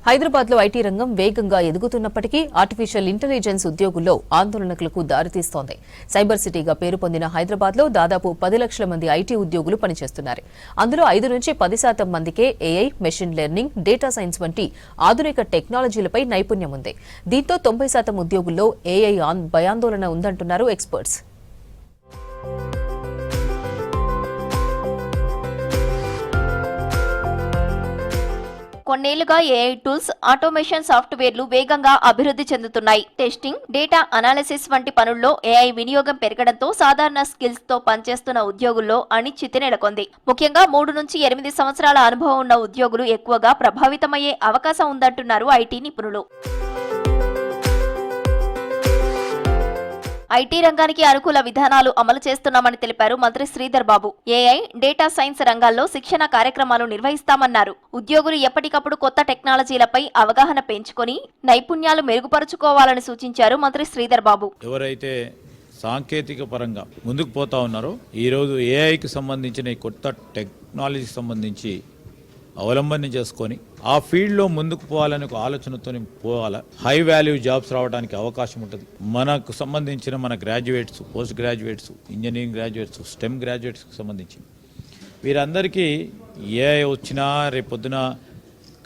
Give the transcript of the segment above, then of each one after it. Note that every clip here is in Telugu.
హైదరాబాద్లో ఐటీ రంగం వేగంగా ఎదుగుతున్నప్పటికీ ఆర్టిఫిషియల్ ఇంటెలిజెన్స్ ఉద్యోగుల్లో ఆందోళనలకు దారితీస్తోంది. సైబర్ సిటీగా పేరు పొందిన హైదరాబాద్లో దాదాపు 10 లక్షల మంది ఐటీ ఉద్యోగులు పనిచేస్తున్నారు. అందులో 5 నుంచి 10% మందికే AI, machine learning, data science వంటి ఆధునిక టెక్నాలజీలపై నైపుణ్యం ఉంది. దీంతో 90% ఉద్యోగుల్లో ఏఐ భయాందోళన ఉందంటున్నారు ఎక్స్పర్ట్స్. కొన్నేళ్లుగా ఏఐ టూల్స్, ఆటోమేషన్ సాఫ్ట్వేర్లు వేగంగా అభివృద్ధి చెందుతున్నాయి. టెస్టింగ్, డేటా అనాలిసిస్ వంటి పనుల్లో ఏఐ వినియోగం పెరగడంతో సాధారణ స్కిల్స్ తో పనిచేస్తున్న ఉద్యోగుల్లో అనిశ్చితి నెలకొంది. ముఖ్యంగా 3 నుంచి 8 సంవత్సరాల అనుభవం ఉన్న ఉద్యోగులు ఎక్కువగా ప్రభావితమయ్యే అవకాశం ఉందంటున్నారు ఐటీ నిపుణులు. ఐటీ రంగానికి అనుకూల విధానాలు అమలు చేస్తున్నామని తెలిపారు మంత్రి Sridhar Babu. AI, data science రంగాల్లో శిక్షణ కార్యక్రమాలు నిర్వహిస్తామన్నారు. ఉద్యోగులు ఎప్పటికప్పుడు కొత్త టెక్నాలజీలపై అవగాహన పెంచుకొని నైపుణ్యాలు మెరుగుపరుచుకోవాలని సూచించారు మంత్రి శ్రీధర్ బాబు. ఎవరైతే సాంకేతిక పరంగా ముందుకు పోతా ఉన్నారో ఈరోజు ఏఐకి సంబంధించిన కొత్త టెక్నాలజీకి సంబంధించి అవలంబన చేసుకొని ఆ ఫీల్డ్లో ముందుకు పోవాలని ఒక ఆలోచనతో పోవాలా. హై వాల్యూ జాబ్స్ రావడానికి అవకాశం ఉంటుంది. మనకు సంబంధించిన మన graduates, post graduates, engineering graduates, STEM గ్రాడ్యుయేట్స్కి సంబంధించి వీరందరికీ ఏఐ వచ్చినా రేపొద్దున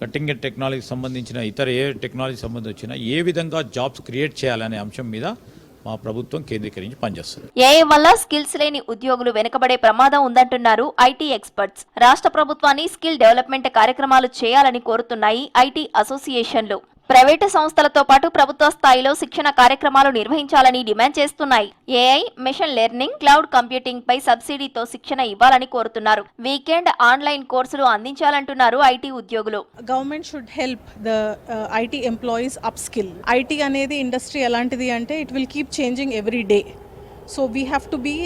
కటింగ్ ఎడ్జ్ టెక్నాలజీకి సంబంధించిన ఇతర ఏ టెక్నాలజీ సంబంధించి వచ్చినా ఏ విధంగా జాబ్స్ క్రియేట్ చేయాలనే అంశం మీద మా ప్రభుత్వం కేంద్రీకరించి పనిచేస్తుంది. ఏఐ వల్ల స్కిల్స్ లేని ఉద్యోగులు వెనుకబడే ప్రమాదం ఉందంటున్నారు ఐటీ ఎక్స్పర్ట్స్. రాష్ట్ర ప్రభుత్వాన్ని స్కిల్ డెవలప్మెంట్ కార్యక్రమాలు చేయాలని కోరుతున్నాయి ఐటీ అసోసియేషన్లు. ప్రైవేటు సంస్థలతో పాటు ప్రభుత్వ స్థాయిలో శిక్షణ కార్యక్రమాలు నిర్వహించాలని డిమాండ్ చేస్తున్నాయి. AI, machine learning, cloud computing పై సబ్సిడీతో శిక్షణ ఇవ్వాలని కోరుతున్నారు. వీకెండ్ ఆన్లైన్ కోర్సులు అందించాలంటున్నారు ఐటీ ఉద్యోగులు. Government should help the IT employees upskill. IT అనేది ఇండస్ట్రీ ఎలాంటిది అంటే it will keep changing every day. So we have to be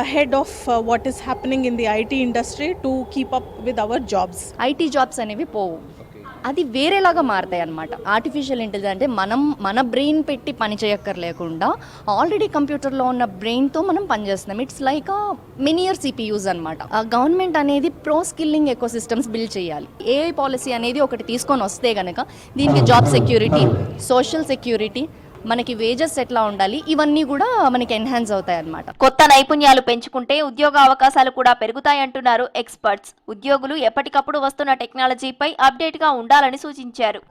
ahead of what is happening in the IT industry to keep up with our jobs. IT jobs అనేవి పోవు, అది వేరేలాగా మారుతాయి అన్నమాట. ఆర్టిఫిషియల్ ఇంటెలిజెన్స్ అంటే మన బ్రెయిన్ పెట్టి పని చేయక్కర్లేకుండా ఆల్రెడీ కంప్యూటర్లో ఉన్న బ్రెయిన్తో మనం పనిచేస్తున్నాం. ఇట్స్ లైక్ మినియర్ సిపియూస్ అనమాట. గవర్నమెంట్ అనేది pro skilling ecosystems build చేయాలి. ఏఐ పాలసీ అనేది ఒకటి తీసుకొని వస్తే కనుక దీనికి జాబ్ సెక్యూరిటీ, సోషల్ సెక్యూరిటీ, మనకి వేజెస్ ఎట్లా ఉండాలి, ఇవన్నీ కూడా మనకి ఎన్హాన్స్ అవుతాయి అన్నమాట. కొత్త నైపుణ్యాలు పెంచుకుంటే ఉద్యోగ అవకాశాలు కూడా పెరుగుతాయంటున్నారు ఎక్స్పర్ట్స్. ఉద్యోగులు ఎప్పటికప్పుడు వస్తున్న టెక్నాలజీపై అప్డేట్ గా ఉండాలని సూచించారు.